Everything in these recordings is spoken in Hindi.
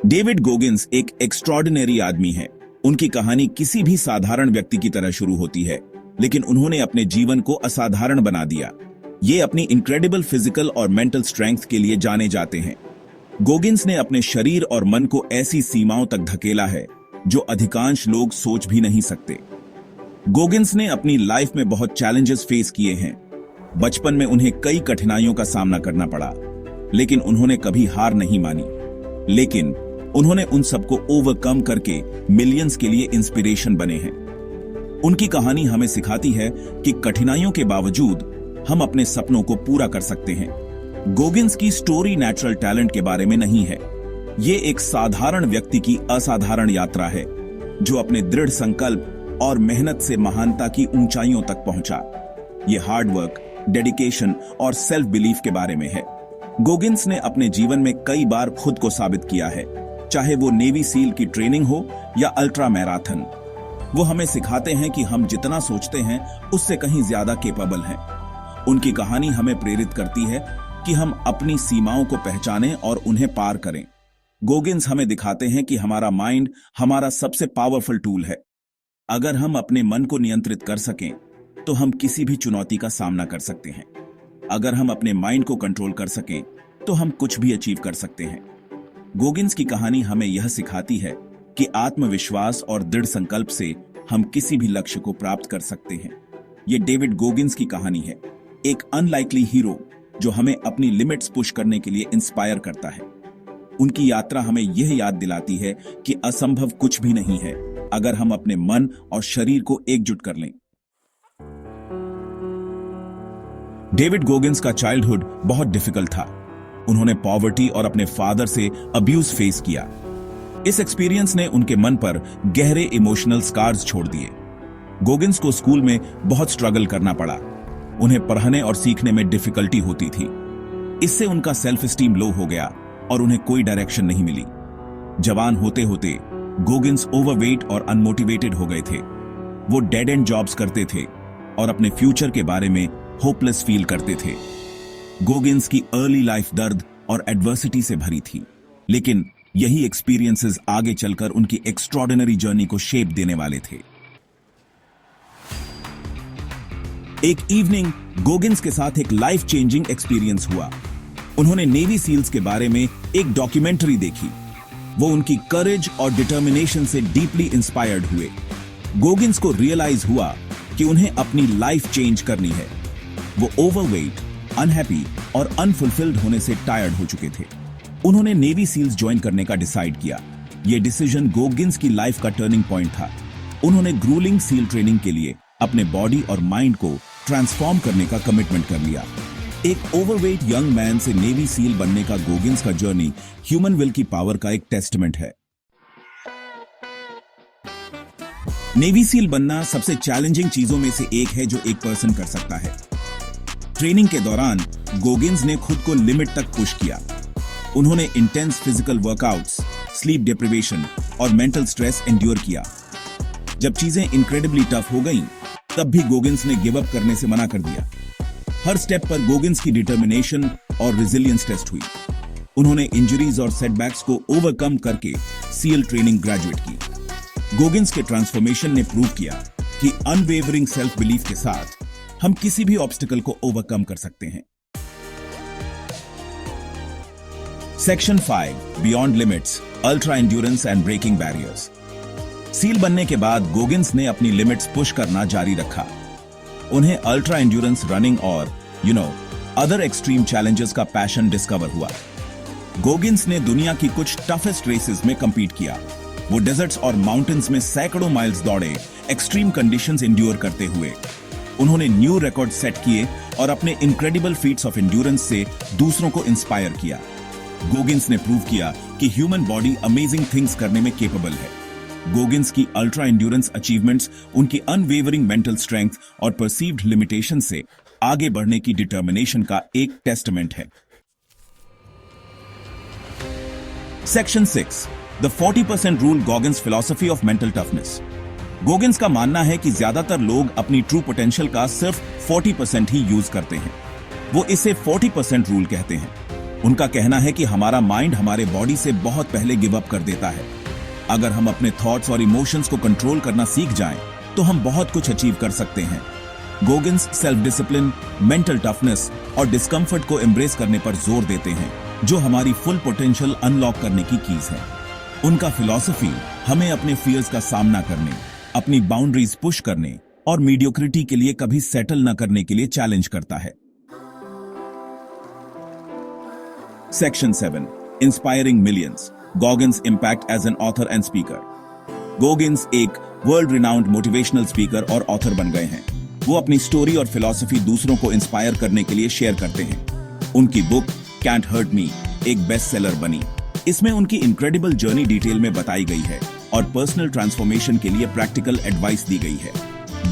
डेविड गोगिंस एक एक्स्ट्रॉर्डिनरी आदमी है। उनकी कहानी किसी भी साधारण व्यक्ति की तरह शुरू होती है, लेकिन उन्होंने अपने जीवन को असाधारण बना दिया। ये अपनी इनक्रेडिबल फिजिकल और मेंटल स्ट्रेंथ के लिए जाने जाते हैं। गोगिंस ने अपने शरीर और मन को ऐसी सीमाओं तक धकेला है जो अधिकांश लोग सोच भी नहीं सकते। गोगिंस ने अपनी लाइफ में बहुत चैलेंजेस फेस किए हैं। बचपन में उन्हें कई कठिनाइयों का सामना करना पड़ा, लेकिन उन्होंने कभी हार नहीं मानी। लेकिन उन्होंने उन सबको ओवरकम करके मिलियंस के लिए इंस्पिरेशन बने हैं। उनकी कहानी हमें सिखाती है कि कठिनाइयों के बावजूद हम अपने सपनों को पूरा कर सकते हैं। गोगिंस की स्टोरी नेचुरल टैलेंट के बारे में नहीं है। ये एक साधारण व्यक्ति की असाधारण यात्रा है जो अपने दृढ़ संकल्प और मेहनत से महानता की ऊंचाइयों तक पहुंचा। ये हार्ड वर्क, डेडिकेशन और सेल्फ बिलीफ के बारे में है। गोगिंस ने अपने जीवन में कई बार खुद को साबित किया है, चाहे वो नेवी सील की ट्रेनिंग हो या अल्ट्रा मैराथन। वो हमें सिखाते हैं कि हम जितना सोचते हैं उससे कहीं ज्यादा केपेबल हैं। उनकी कहानी हमें प्रेरित करती है कि हम अपनी सीमाओं को पहचानें और उन्हें पार करें। गोगिंस हमें दिखाते हैं कि हमारा माइंड हमारा सबसे पावरफुल टूल है। अगर हम अपने मन को नियंत्रित कर सकें तो हम किसी भी चुनौती का सामना कर सकते हैं। अगर हम अपने माइंड को कंट्रोल कर सकें तो हम कुछ भी अचीव कर सकते हैं। गोगिंस की कहानी हमें यह सिखाती है कि आत्मविश्वास और दृढ़ संकल्प से हम किसी भी लक्ष्य को प्राप्त कर सकते हैं। ये डेविड गोगिंस की कहानी है, एक अनलाइकली हीरो जो हमें अपनी लिमिट्स पुश करने के लिए इंस्पायर करता है। उनकी यात्रा हमें यह याद दिलाती है कि असंभव कुछ भी नहीं है अगर हम अपने मन और शरीर को एकजुट कर लें। डेविड गोगिंस का चाइल्डहुड बहुत डिफिकल्ट था। उन्होंने पॉवर्टी और अपने फादर से अब्यूज फेस किया। इस एक्सपीरियंस ने उनके मन पर गहरे इमोशनल स्कार्स छोड़ दिए। गोगिंस को स्कूल में बहुत स्ट्रगल करना पड़ा। उन्हें पढ़ने और सीखने में डिफिकल्टी होती थी। इससे उनका सेल्फ स्टीम लो हो गया और उन्हें कोई डायरेक्शन नहीं मिली। जवान होते होते गोगिंस ओवरवेट और अनमोटिवेटेड हो गए थे। वो डेड एंड जॉब्स करते थे और अपने फ्यूचर के बारे में होपलेस फील करते थे। गोगिंस की अर्ली लाइफ दर्द और एडवर्सिटी से भरी थी, लेकिन यही एक्सपीरियंसेस आगे चलकर उनकी एक्स्ट्रॉर्डिनरी जर्नी को शेप देने वाले थे। एक इवनिंग गोगिंस के साथ एक लाइफ चेंजिंग एक्सपीरियंस हुआ। उन्होंने नेवी सील्स के बारे में एक डॉक्यूमेंट्री देखी। वो उनकी करेज और डिटर्मिनेशन से डीपली इंस्पायर्ड हुए। गोगिंस को रियलाइज हुआ कि उन्हें अपनी लाइफ चेंज करनी है। वो ओवरवेट, अनहैप्पी और अनफुलफिल्ड होने से टायर्ड हो चुके थे। उन्होंने नेवी सील्स ज्वाइन करने का डिसाइड किया। यह डिसीजन गोगिंस की लाइफ का टर्निंग पॉइंट था। उन्होंने ग्रूलिंग सील ट्रेनिंग के लिए अपने बॉडी और माइंड को ट्रांसफॉर्म करने का कमिटमेंट कर लिया। एक ओवरवेट यंग मैन से नेवी सील बनने का गोगिंस का जर्नी ह्यूमन विल की पावर का एक टेस्टमेंट है। नेवी सील बनना सबसे चैलेंजिंग चीजों में से एक है जो एक पर्सन कर सकता है। ट्रेनिंग के दौरान गोगिंस ने खुद को लिमिट तक पुश किया। उन्होंने intense physical workouts, sleep deprivation और मेंटल स्ट्रेस एंड्योर किया। जब चीजें इनक्रेडिबली टफ हो गईं, तब भी गोगिंस ने गिव अप करने से मना कर दिया। हर स्टेप पर गोगिंस की डिटर्मिनेशन और रेजिलियंस टेस्ट हुई। उन्होंने इंजरीज और सेटबैक्स को ओवरकम करके सील ट्रेनिंग ग्रेजुएट की। गोगिंस के ट्रांसफॉर्मेशन ने प्रूव किया कि अनवेवरिंग सेल्फ बिलीफ के साथ हम किसी भी ऑब्स्टिकल को ओवरकम कर सकते हैं। Section 5, beyond limits, ultra endurance and breaking barriers. Seal बनने के बाद गोगिंस ने अपनी लिमिट्स पुश करना जारी रखा। उन्हें अल्ट्रा एंड्योरेंस रनिंग और अदर एक्सट्रीम चैलेंजेस का पैशन डिस्कवर हुआ। गोगिंस ने दुनिया की कुछ टफेस्ट रेसेस में कंपीट किया। वो डेजर्ट्स और माउंटेन्स में सैकड़ों माइल्स दौड़े, एक्सट्रीम कंडीशंस एंड्योर करते हुए। उन्होंने न्यू रिकॉर्ड सेट किए और अपने इनक्रेडिबल फीट्स ऑफ एंड्योरेंस से दूसरों को इंस्पायर किया। गोगिंस ने प्रूव किया कि ह्यूमन बॉडी अमेजिंग थिंग्स करने में केपेबल है। गोगिंस की अल्ट्रा एंड्योरेंस अचीवमेंट्स उनकी अनवेवरिंग मेंटल स्ट्रेंथ और परसीव्ड लिमिटेशन से आगे बढ़ने की डिटर्मिनेशन का एक टेस्टमेंट है। Section 6, the 40% rule, Goggins philosophy of mental toughness. Goggins का मानना है कि ज्यादातर लोग अपनी ट्रू पोटेंशियल का सिर्फ 40% ही यूज करते हैं। वो इसे 40% रूल कहते हैं। उनका कहना है कि हमारा माइंड हमारे बॉडी से बहुत पहले गिव अप कर देता है। अगर हम अपने थॉट्स और इमोशंस को कंट्रोल करना सीख जाएं, तो हम बहुत कुछ अचीव कर सकते हैं। गोगिन्स सेल्फ डिसिप्लिन, मेंटल टफनेस और डिस्कम्फर्ट को एम्ब्रेस करने पर जोर देते हैं, जो हमारी फुल पोटेंशियल अनलॉक करने की कीज है। उनका फिलॉसफी हमें अपने फियर्स का सामना करने, अपनी बाउंड्रीज पुश करने और मीडियोक्रिटी के लिए कभी सेटल न करने के लिए चैलेंज करता है। Section 7. Inspiring Millions. Goggins' impact as an author and speaker. Goggins एक वर्ल्ड रिनाउंड मोटिवेशनल स्पीकर और ऑथर बन गए हैं। वो अपनी स्टोरी और फिलॉसफी दूसरों को इंस्पायर करने के लिए शेयर करते हैं। उनकी बुक कैंट हर्ट मी एक बेस्ट सेलर बनी। इसमें उनकी इनक्रेडिबल जर्नी डिटेल में बताई गई है और पर्सनल ट्रांसफॉर्मेशन के लिए प्रैक्टिकल एडवाइस दी गई है।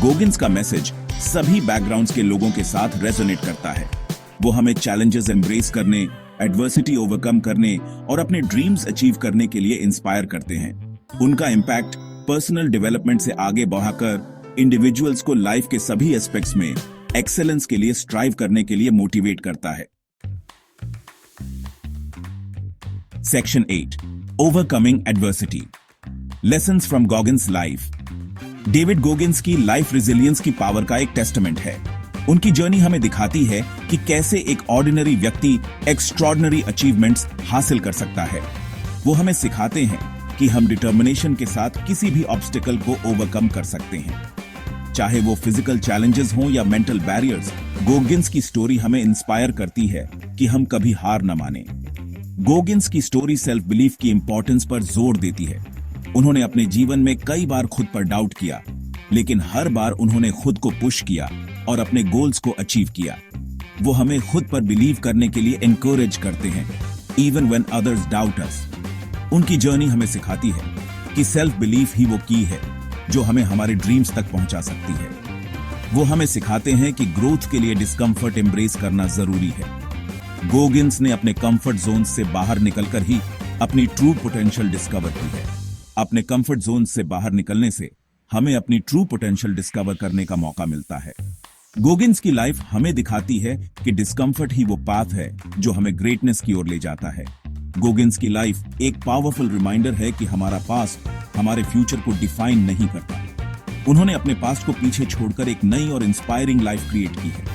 गोगिन्स का मैसेज सभी बैकग्राउंड्स के लोगों के साथ रेजोनेट करता है। वो हमें चैलेंजेस एम्ब्रेस करने, एडवर्सिटी ओवरकम करने और अपने ड्रीम्स अचीव करने के लिए इंस्पायर करते हैं। उनका इम्पैक्ट पर्सनल डेवलपमेंट से आगे बढ़ाकर इंडिविजुअल्स को लाइफ के सभी एस्पेक्ट्स में एक्सेलेंस के लिए स्ट्राइव करने के लिए मोटिवेट करता है। Section 8. Overcoming adversity. Lessons from Goggins life. David Goggins की लाइफ रेजिलियंस की पावर का एक टेस्टामेंट है। उनकी जर्नी हमें दिखाती है कि कैसे एक ऑर्डिनरी व्यक्ति एक्स्ट्रॉर्डिनरी अचीवमेंट्स हासिल कर सकता है। वो हमें सिखाते हैं कि हम डिटर्मिनेशन के साथ किसी भी ऑब्स्टिकल को ओवरकम कर सकते हैं, चाहे वो फिजिकल चैलेंजेस हों या मेंटल बैरियर्स। गोगिन्स की स्टोरी हमें इंस्पायर करती है कि हम कभी हार न माने। गोगिन्स की स्टोरी सेल्फ बिलीफ की इंपॉर्टेंस पर जोर देती है। उन्होंने अपने जीवन में कई बार खुद पर डाउट किया, लेकिन हर बार उन्होंने खुद को पुश किया और अपने गोल्स को अचीव किया। वो हमें खुद पर बिलीव करने के लिए एनकरेज करते हैं, इवन व्हेन अदर्स डाउट अस। उनकी जर्नी हमें सिखाती है कि सेल्फ बिलीफ ही वो की है जो हमें हमारे ड्रीम्स तक पहुंचा सकती है। वो हमें सिखाते हैं कि ग्रोथ के लिए डिस्कम्फर्ट एम्ब्रेस करना जरूरी है। गोगिन्स ने अपने कंफर्ट जोन से बाहर निकलकर ही अपनी ट्रू पोटेंशियल डिस्कवर की है। अपने कंफर्ट जोन से बाहर निकलने से हमें अपनी ट्रू पोटेंशियल डिस्कवर करने का मौका मिलता है। गोगिन्स की लाइफ हमें दिखाती है कि डिस्कम्फर्ट ही वो पाथ है जो हमें ग्रेटनेस की ओर ले जाता है। गोगिन्स की लाइफ एक पावरफुल रिमाइंडर है कि हमारा पास्ट हमारे फ्यूचर को डिफाइन नहीं करता। उन्होंने अपने पास्ट को पीछे छोड़कर एक नई और इंस्पायरिंग लाइफ क्रिएट की है।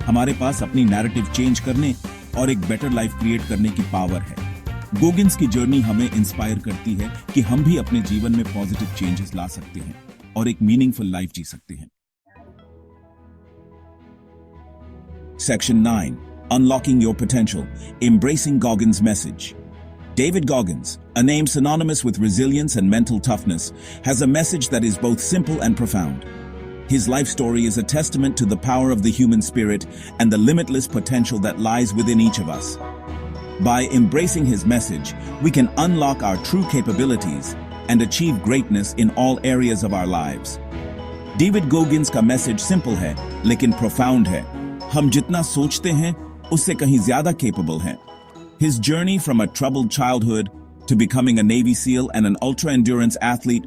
हमारे पास अपनी नैरेटिव चेंज करने और एक बेटर लाइफ क्रिएट करने की पावर है। गोगिन्स की जर्नी हमें इंस्पायर करती है कि हम भी अपने जीवन में पॉजिटिव चेंजेस ला सकते हैं और एक मीनिंगफुल लाइफ जी सकते हैं। Section 9. Unlocking Your Potential. Embracing Goggins' message. David Goggins, a name synonymous with resilience and mental toughness, has a message that is both simple and profound. His life story is a testament to the power of the human spirit and the limitless potential that lies within each of us. By embracing his message, we can unlock our true capabilities and achieve greatness in all areas of our lives. David Goggins का मैसेज सिंपल है लेकिन प्रोफाउंड है। हम जितना सोचते हैं उससे कहीं ज्यादा केपेबल हैं। His journey from a troubled childhood to becoming a Navy SEAL and an ultra-endurance athlete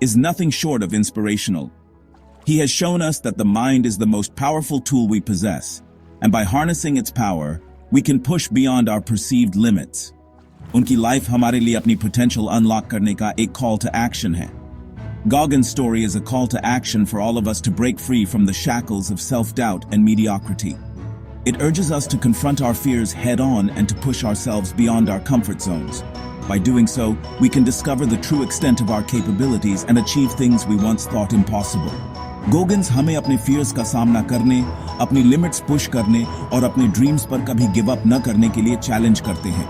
is nothing short of inspirational. He has shown us that the mind is the most powerful tool we possess, and by harnessing its power, we can push beyond our perceived limits. उनकी लाइफ हमारे लिए अपनी पोटेंशियल अनलॉक करने का एक कॉल टू एक्शन है। Goggins' story is a call to action for all of us to break free from the shackles of self-doubt and mediocrity. It urges us to confront our fears head-on and to push ourselves beyond our comfort zones. By doing so, we can discover the true extent of our capabilities and achieve things we once thought impossible. Goggins हमें अपने fears का सामना करने, अपनी limits push करने और अपने dreams पर कभी give up न करने के लिए challenge करते हैं।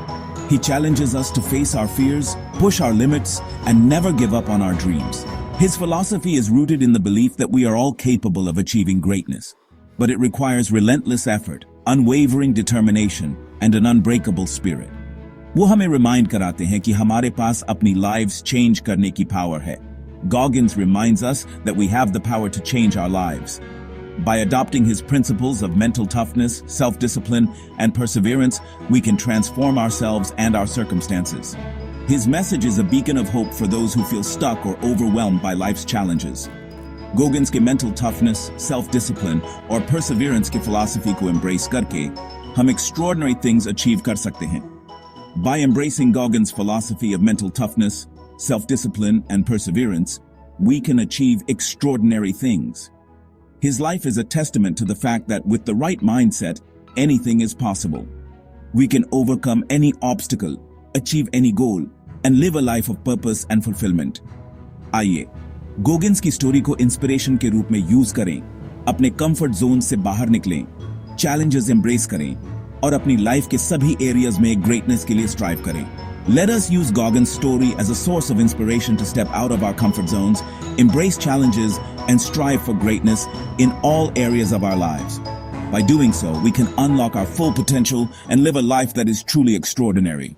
He challenges us to face our fears, push our limits, and never give up on our dreams. His philosophy is rooted in the belief that we are all capable of achieving greatness, but it requires relentless effort, unwavering determination, and an unbreakable spirit. वो हमें रिमाइंड कराते हैं कि हमारे पास अपनी lives change करने की power है. Goggins reminds us that we have the power to change our lives. By adopting his principles of mental toughness, self-discipline, and perseverance, we can transform ourselves and our circumstances. His message is a beacon of hope for those who feel stuck or overwhelmed by life's challenges. Goggins के mental toughness, self-discipline और perseverance की philosophy को embrace करके हम extraordinary things achieve कर सकते हैं. By embracing Gauguin's philosophy of mental toughness, self-discipline, and perseverance, we can achieve extraordinary things. His life is a testament to the fact that with the right mindset, anything is possible. We can overcome any obstacle, achieve any goal, and live a life of purpose and fulfillment. आइए, गोगिन्स की स्टोरी को इंस्पिरेशन के रूप में यूज करें, अपने कंफर्ट जोन से बाहर निकलें, चैलेंजेस एम्ब्रेस करें और अपनी लाइफ के सभी एरियाज में ग्रेटनेस के लिए स्ट्राइव करें. Let us use Gauguin's story as a source of inspiration to step out of our comfort zones, embrace challenges, and strive for greatness in all areas of our lives. By doing so, we can unlock our full potential and live a life that is truly extraordinary.